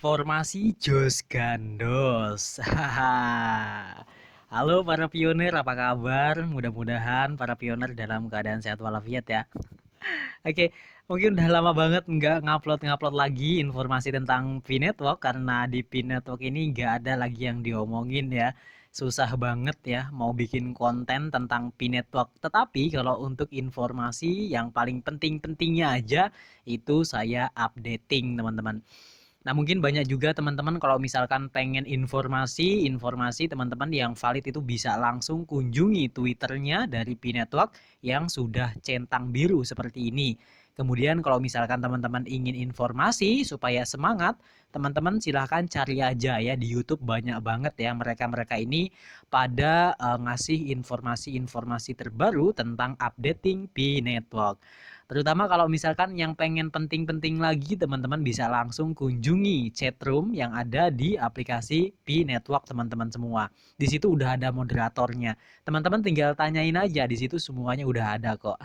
Informasi Jos Gandos. Halo para pionir, apa kabar? Mudah-mudahan para pionir dalam keadaan sehat walafiat ya. Oke, mungkin udah lama banget nggak ngupload-ngupload lagi informasi tentang P-Network karena di P-Network ini nggak ada lagi yang diomongin ya. Susah banget ya mau bikin konten tentang P-Network. Tetapi kalau untuk informasi yang paling penting-pentingnya aja itu saya updating teman-teman. Nah, mungkin banyak juga teman-teman kalau misalkan pengen informasi teman-teman yang valid itu bisa langsung kunjungi Twitternya dari P-Network yang sudah centang biru seperti ini. Kemudian kalau misalkan teman-teman ingin informasi supaya semangat, teman-teman silahkan cari aja ya di YouTube banyak banget ya mereka-mereka ini pada ngasih informasi-informasi terbaru tentang updating P-Network. Terutama kalau misalkan yang pengen penting-penting lagi, teman-teman bisa langsung kunjungi chatroom yang ada di aplikasi P-Network teman-teman semua. Di situ udah ada moderatornya. Teman-teman tinggal tanyain aja, di situ semuanya udah ada kok.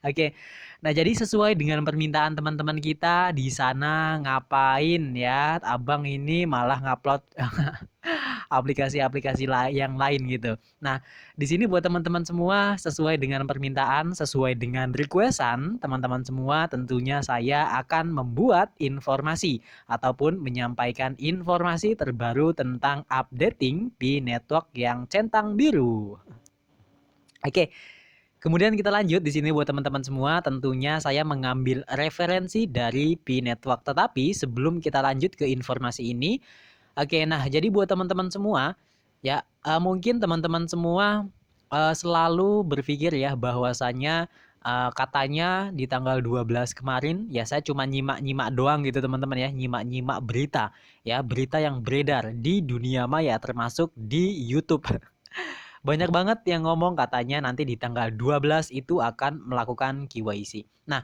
Oke. Nah, jadi sesuai dengan permintaan teman-teman kita di sana ngapain ya? Abang ini malah ngupload aplikasi-aplikasi yang lain gitu. Nah, di sini buat teman-teman semua sesuai dengan permintaan, sesuai dengan requestan teman-teman semua, tentunya saya akan membuat informasi ataupun menyampaikan informasi terbaru tentang updating di network yang centang biru. Oke, kemudian kita lanjut di sini buat teman-teman semua, tentunya saya mengambil referensi dari P-Network. Tetapi sebelum kita lanjut ke informasi ini, oke, nah jadi buat teman-teman semua, ya mungkin teman-teman semua selalu berpikir ya bahwasannya katanya di tanggal 12 kemarin, ya saya cuma nyimak-nyimak doang gitu teman-teman ya, nyimak-nyimak berita, ya berita yang beredar di dunia maya termasuk di YouTube. Banyak banget yang ngomong katanya nanti di tanggal 12 itu akan melakukan KYC. Nah,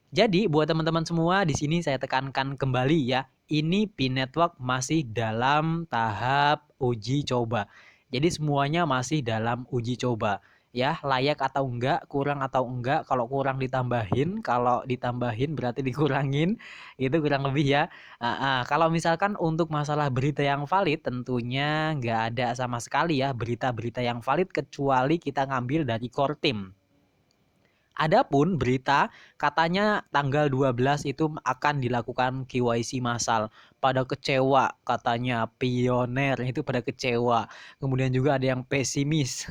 jadi buat teman-teman semua di sini saya tekankan kembali ya, ini P-Network masih dalam tahap uji coba. Jadi semuanya masih dalam uji coba. Ya, layak atau enggak, kurang atau enggak, kalau kurang ditambahin, kalau ditambahin berarti dikurangin, itu kurang lebih ya. Kalau misalkan untuk masalah berita yang valid, tentunya nggak ada sama sekali ya berita-berita yang valid kecuali kita ngambil dari core team. Adapun berita katanya tanggal 12 itu akan dilakukan KYC massal. Pada kecewa katanya pioner itu pada kecewa. Kemudian juga ada yang pesimis.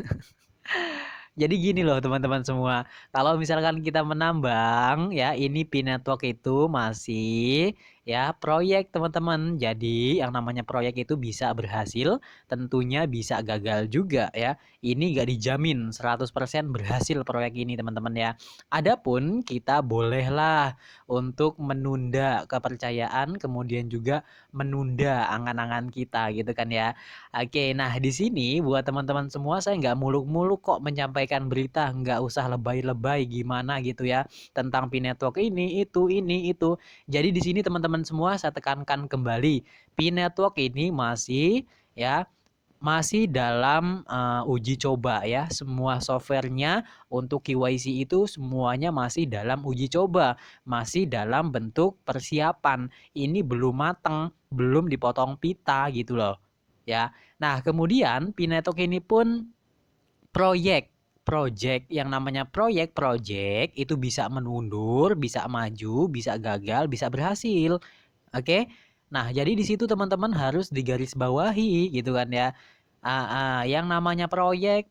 Jadi gini loh teman-teman semua, kalau misalkan kita menambang ya ini P-Network itu masih ya proyek teman-teman. Jadi yang namanya proyek itu bisa berhasil, tentunya bisa gagal juga ya. Ini gak dijamin 100% berhasil proyek ini teman-teman ya. Adapun kita bolehlah untuk menunda kepercayaan, kemudian juga menunda angan-angan kita gitu kan ya. Oke, nah di sini buat teman-teman semua saya nggak muluk-muluk kok menyampaikan berita, nggak usah lebay-lebay gimana gitu ya tentang P-Network ini, itu. Jadi di sini teman-teman semua saya tekankan kembali, P-Network ini masih ya masih dalam uji coba ya. Semua softwarenya untuk KYC itu semuanya masih dalam uji coba, masih dalam bentuk persiapan. Ini belum mateng, belum dipotong pita gitu loh. Ya. Nah, kemudian Pinetok ini pun project yang namanya project itu bisa menundur, bisa maju, bisa gagal, bisa berhasil. Oke. Nah, jadi di situ teman-teman harus digarisbawahi gitu kan ya. Yang namanya project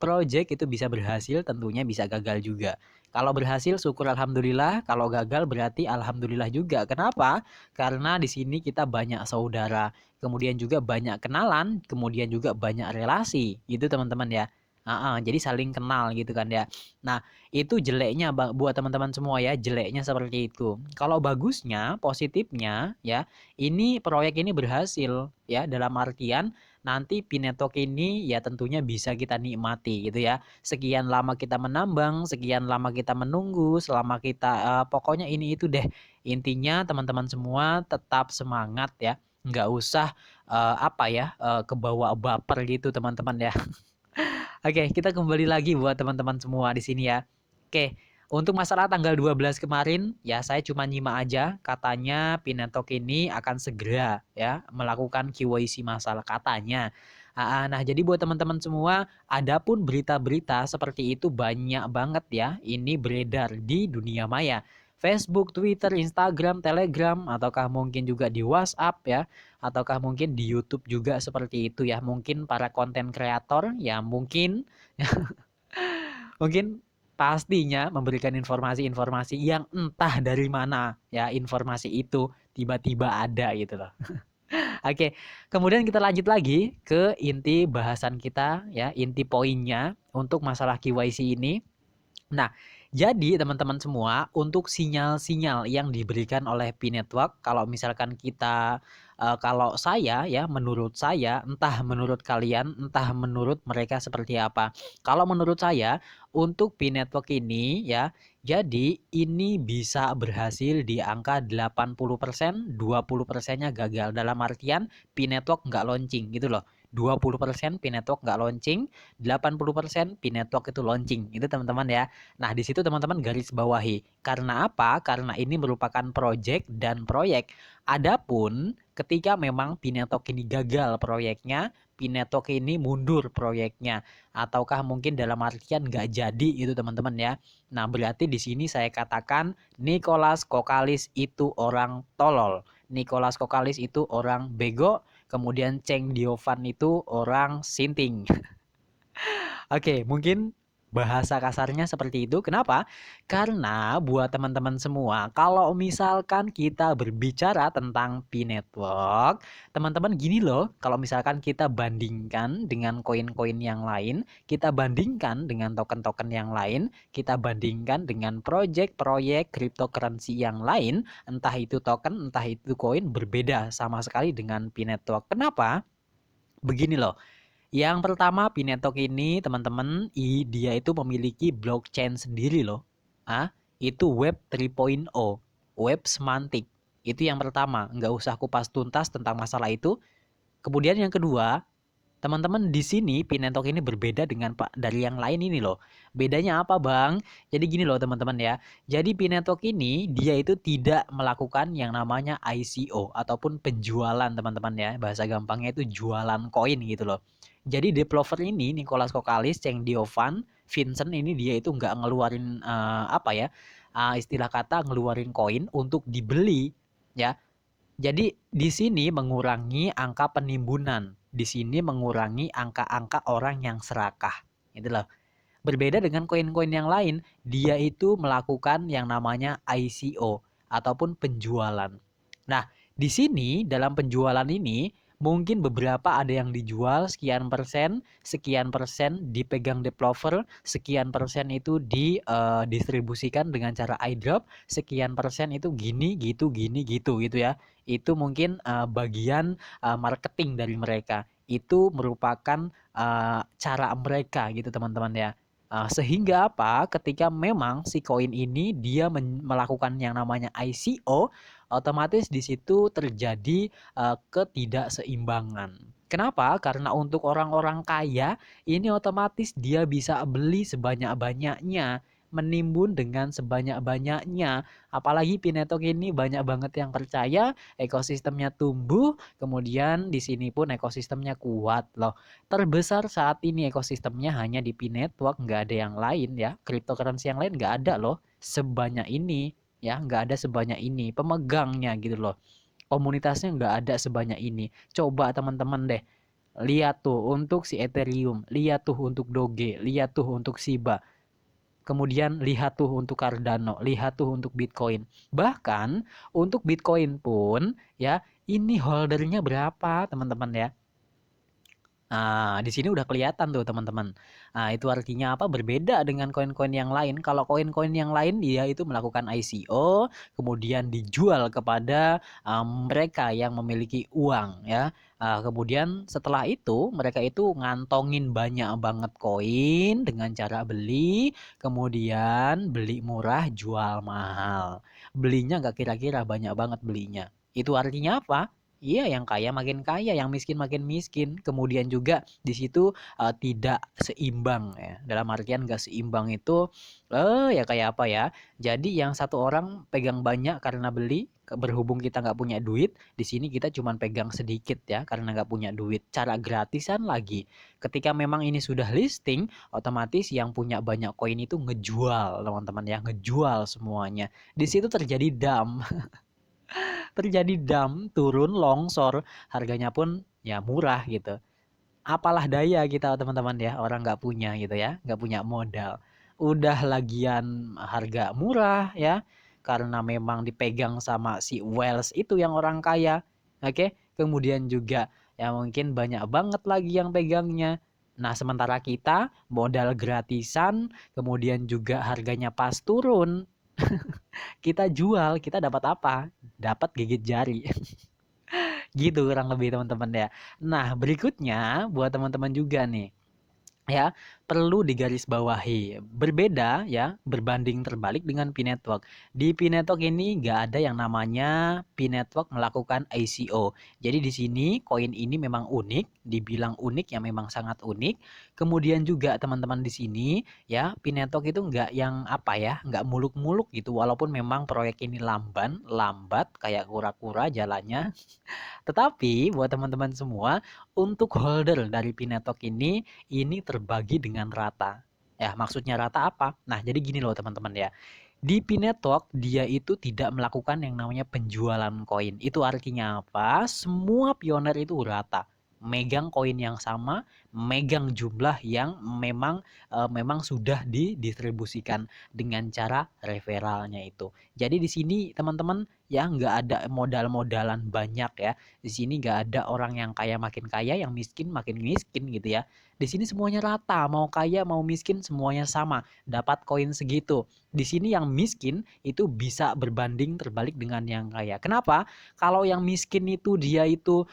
itu bisa berhasil, tentunya bisa gagal juga. Kalau berhasil syukur alhamdulillah, kalau gagal berarti alhamdulillah juga. Kenapa? Karena di sini kita banyak saudara, kemudian juga banyak kenalan, kemudian juga banyak relasi, gitu teman-teman ya. Jadi saling kenal gitu kan ya. Nah, itu jeleknya buat teman-teman semua ya, jeleknya seperti itu. Kalau bagusnya, positifnya ya, ini proyek ini berhasil ya dalam artian nanti Pinetok ini ya tentunya bisa kita nikmati gitu ya. Sekian lama kita menambang, sekian lama kita menunggu, selama kita pokoknya ini itu deh. Intinya teman-teman semua tetap semangat ya. Nggak usah kebawa baper gitu teman-teman ya. Oke, kita kembali lagi buat teman-teman semua di sini ya. Oke, Untuk masalah tanggal 12 kemarin, ya saya cuma nyimak aja, katanya Pinetok ini akan segera ya melakukan KYC masalah katanya. Nah, jadi buat teman-teman semua, adapun berita-berita seperti itu banyak banget ya, ini beredar di dunia maya. Facebook, Twitter, Instagram, Telegram, ataukah mungkin juga di WhatsApp ya, ataukah mungkin di YouTube juga seperti itu ya. Mungkin para konten kreator ya mungkin mungkin pastinya memberikan informasi-informasi yang entah dari mana ya informasi itu tiba-tiba ada gitu loh. Oke, kemudian kita lanjut lagi ke inti bahasan kita ya, inti poinnya untuk masalah KYC ini. Nah, jadi teman-teman semua, untuk sinyal-sinyal yang diberikan oleh P-Network, kalau misalkan kita, kalau saya ya, menurut saya, entah menurut kalian, entah menurut mereka seperti apa. Kalau menurut saya, untuk P-Network ini ya, jadi ini bisa berhasil di angka 80%, 20%-nya gagal. Dalam artian P-Network nggak launching gitu loh. 20% P-Network nggak launching, 80% P-Network itu launching. Itu teman-teman ya. Nah, di situ teman-teman garis bawahi. Karena apa? Karena ini merupakan project dan proyek. Adapun ketika memang Pinetok ini gagal proyeknya, Pinetok ini mundur proyeknya, ataukah mungkin dalam artian nggak jadi itu teman-teman ya. Nah, berarti di sini saya katakan Nicholas Kokalis itu orang tolol. Nicholas Kokalis itu orang bego, kemudian Cheng Diovan itu orang sinting. Oke, mungkin bahasa kasarnya seperti itu. Kenapa? Karena buat teman-teman semua, kalau misalkan kita berbicara tentang P-Network, teman-teman gini loh, kalau misalkan kita bandingkan dengan koin-koin yang lain, kita bandingkan dengan token-token yang lain, kita bandingkan dengan proyek-proyek cryptocurrency yang lain, entah itu token, entah itu koin, berbeda sama sekali dengan P-Network. Kenapa? Begini loh. Yang pertama, Pinetok ini teman-teman, dia itu memiliki blockchain sendiri loh. Itu Web 3.0, Web Semantic. Itu yang pertama, nggak usah kupas tuntas tentang masalah itu. Kemudian yang kedua, teman-teman di sini Pinetok ini berbeda dengan dari yang lain ini loh. Bedanya apa bang? Jadi gini loh teman-teman ya. Jadi Pinetok ini dia itu tidak melakukan yang namanya ICO ataupun penjualan teman-teman ya. Bahasa gampangnya itu jualan koin gitu loh. Jadi developer ini Nicholas Kokalis, Cheng Diovan, Vincent ini dia itu nggak ngeluarin istilah kata ngeluarin koin untuk dibeli ya. Jadi di sini mengurangi angka penimbunan, di sini mengurangi angka-angka orang yang serakah. Itu loh. Berbeda dengan koin-koin yang lain, dia itu melakukan yang namanya ICO ataupun penjualan. Nah, di sini dalam penjualan ini mungkin beberapa ada yang dijual sekian persen dipegang developer, sekian persen itu didistribusikan dengan cara airdrop, sekian persen itu gini gitu gitu ya. Itu mungkin bagian marketing dari mereka. Itu merupakan cara mereka gitu teman-teman ya. Sehingga apa? Ketika memang si koin ini dia melakukan yang namanya ICO, otomatis di situ terjadi ketidakseimbangan. Kenapa? Karena untuk orang-orang kaya ini otomatis dia bisa beli sebanyak-banyaknya, menimbun dengan sebanyak-banyaknya. Apalagi Pinetok ini banyak banget yang percaya, ekosistemnya tumbuh, kemudian di sini pun ekosistemnya kuat loh. Terbesar saat ini ekosistemnya hanya di P-Network, nggak ada yang lain ya. Cryptocurrency yang lain nggak ada loh sebanyak ini ya, nggak ada sebanyak ini pemegangnya gitu loh. Komunitasnya nggak ada sebanyak ini. Coba teman-teman deh lihat tuh untuk si Ethereum, lihat tuh untuk Doge, lihat tuh untuk Shiba. Kemudian lihat tuh untuk Cardano, lihat tuh untuk Bitcoin. Bahkan untuk Bitcoin pun ya, ini holdernya berapa teman-teman ya? Nah, di sini udah kelihatan tuh teman-teman. Nah, itu artinya apa? Berbeda dengan koin-koin yang lain. Kalau koin-koin yang lain dia itu melakukan ICO, kemudian dijual kepada mereka yang memiliki uang ya. Kemudian setelah itu mereka itu ngantongin banyak banget koin dengan cara beli, kemudian beli murah, jual mahal. Belinya nggak kira-kira banyak banget belinya. Itu artinya apa? Iya, yang kaya makin kaya, yang miskin makin miskin. Kemudian juga di situ tidak seimbang ya. Dalam artian nggak seimbang itu ya kayak apa ya? Jadi yang satu orang pegang banyak karena beli, berhubung kita nggak punya duit, di sini kita cuma pegang sedikit ya karena nggak punya duit. Cara gratisan lagi. Ketika memang ini sudah listing, otomatis yang punya banyak koin itu ngejual, teman-teman ya, ngejual semuanya. Di situ terjadi dump. Terjadi dump, turun, longsor, harganya pun ya murah gitu. Apalah daya kita teman-teman ya, orang nggak punya gitu ya, nggak punya modal. Udah lagian harga murah ya, karena memang dipegang sama si Wells itu yang orang kaya. Oke, kemudian juga ya mungkin banyak banget lagi yang pegangnya. Nah, sementara kita modal gratisan, kemudian juga harganya pas turun, kita jual, kita dapat apa? Dapat gigit jari. Gitu kurang lebih teman-teman ya. Nah, berikutnya buat teman-teman juga nih ya, perlu digarisbawahi. Berbeda ya, berbanding terbalik dengan P-Network. Di P-Network ini nggak ada yang namanya P-Network melakukan ICO. Jadi di sini koin ini memang unik, dibilang unik ya memang sangat unik. Kemudian juga teman-teman di sini ya, P-Network itu nggak yang apa ya, nggak muluk-muluk gitu. Walaupun memang proyek ini lambat kayak kura-kura jalannya. Tetapi buat teman-teman semua, untuk holder dari Pinetok ini terbagi dengan rata. Ya, maksudnya rata apa? Nah, jadi gini loh teman-teman ya. Di Pinetok dia itu tidak melakukan yang namanya penjualan koin. Itu artinya apa? Semua pioner itu rata. Megang koin yang sama, megang jumlah yang memang sudah didistribusikan dengan cara referralnya itu. Jadi di sini teman-teman ya nggak ada modal-modalan banyak ya. Di sini nggak ada orang yang kaya, yang miskin makin miskin gitu ya. Di sini semuanya rata, mau kaya mau miskin semuanya sama, dapat koin segitu. Di sini yang miskin itu bisa berbanding terbalik dengan yang kaya. Kenapa? Kalau yang miskin itu dia itu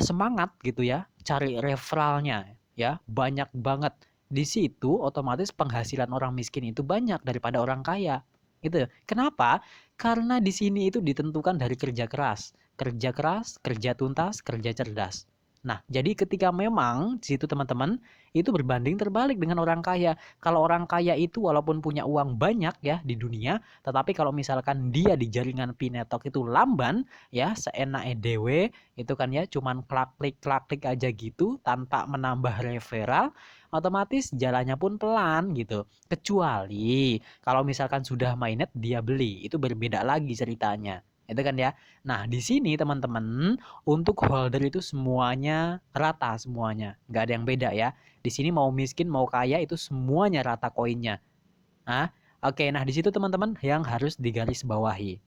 semangat gitu ya, cari referralnya ya, banyak banget. Di situ otomatis penghasilan orang miskin itu banyak daripada orang kaya. Gitu. Kenapa? Karena di sini itu ditentukan dari kerja keras, kerja tuntas, kerja cerdas. Nah, jadi ketika memang di situ teman-teman itu berbanding terbalik dengan orang kaya. Kalau orang kaya itu walaupun punya uang banyak ya di dunia, tetapi kalau misalkan dia di jaringan Pinetok itu lamban ya, seenak EDW itu kan ya cuman klak klik aja gitu tanpa menambah referral, otomatis jalannya pun pelan gitu. Kecuali kalau misalkan sudah mainnet dia beli, itu berbeda lagi ceritanya. Itu kan ya. Nah, di sini teman-teman, untuk holder itu semuanya rata semuanya. Nggak ada yang beda ya. Di sini mau miskin, mau kaya itu semuanya rata koinnya. Nah, oke. Nah, di situ teman-teman yang harus digarisbawahi.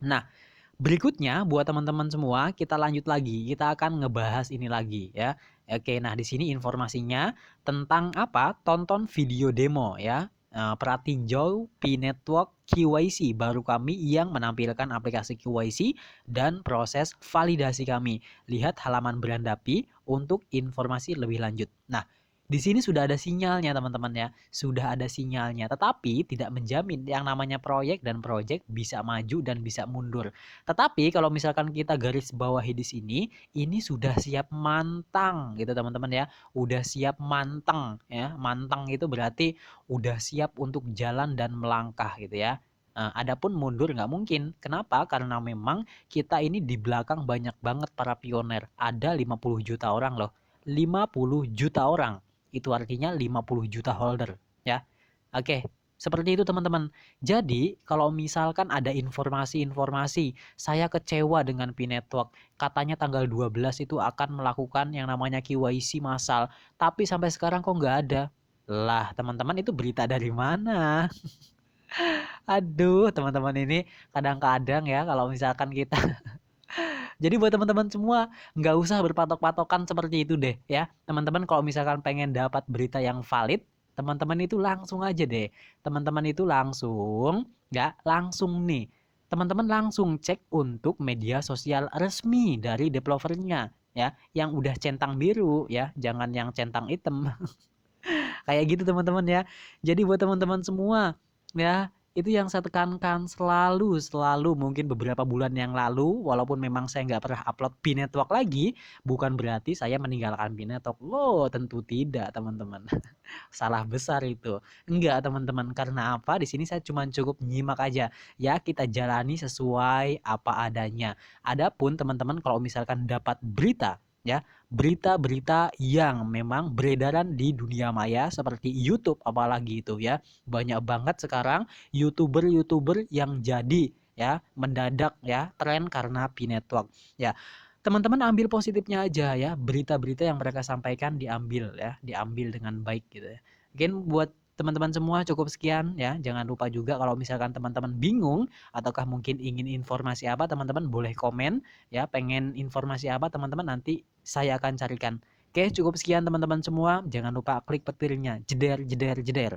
Nah, berikutnya buat teman-teman semua, kita lanjut lagi. Kita akan ngebahas ini lagi ya. Oke, nah di sini informasinya tentang apa? Tonton video demo ya. Pratinjau P-Network KYC baru kami yang menampilkan aplikasi KYC dan proses validasi kami. Lihat halaman Berandapi untuk informasi lebih lanjut. Nah, di sini sudah ada sinyalnya teman-teman ya, sudah ada sinyalnya. Tetapi tidak menjamin yang namanya proyek dan project bisa maju dan bisa mundur. Tetapi kalau misalkan kita garis bawahi di sini, ini sudah siap mantang gitu teman-teman ya. Udah siap manteng ya. Manteng itu berarti udah siap untuk jalan dan melangkah gitu ya. Nah, adapun mundur nggak mungkin. Kenapa? Karena memang kita ini di belakang banyak banget para pioner. Ada 50 juta orang loh. 50 juta orang. Itu artinya 50 juta holder ya. Oke, seperti itu teman-teman. Jadi, kalau misalkan ada informasi-informasi, saya kecewa dengan P-Network. Katanya tanggal 12 itu akan melakukan yang namanya KYC massal. Tapi sampai sekarang kok nggak ada. Lah, teman-teman itu berita dari mana? Aduh, teman-teman ini kadang-kadang ya kalau misalkan kita. Jadi buat teman-teman semua, nggak usah berpatok-patokan seperti itu deh ya. Teman-teman kalau misalkan pengen dapat berita yang valid, teman-teman itu langsung aja deh. Teman-teman itu langsung, ya langsung nih. Teman-teman langsung cek untuk media sosial resmi dari developernya ya, yang udah centang biru ya, jangan yang centang hitam. Kayak gitu teman-teman ya. Jadi buat teman-teman semua ya, Itu yang saya tekankan selalu mungkin beberapa bulan yang lalu, walaupun memang saya nggak pernah upload Binetwork lagi, bukan berarti saya meninggalkan Binetwork. Loh, tentu tidak, teman-teman. Salah besar itu. Enggak, teman-teman. Karena apa? Di sini saya cuma cukup nyimak aja. Ya, kita jalani sesuai apa adanya. Adapun teman-teman kalau misalkan dapat berita, ya, berita-berita yang memang beredaran di dunia maya seperti YouTube apalagi itu ya. Banyak banget sekarang YouTuber-YouTuber yang jadi ya mendadak ya tren karena P-Network. Ya, teman-teman ambil positifnya aja ya, berita-berita yang mereka sampaikan diambil ya, diambil dengan baik gitu ya. Mungkin buat teman-teman semua cukup sekian ya. Jangan lupa juga kalau misalkan teman-teman bingung ataukah mungkin ingin informasi apa, teman-teman boleh komen ya, pengen informasi apa teman-teman nanti saya akan carikan. Oke, cukup sekian teman-teman semua. Jangan lupa klik petirnya. Jeder jeder jeder.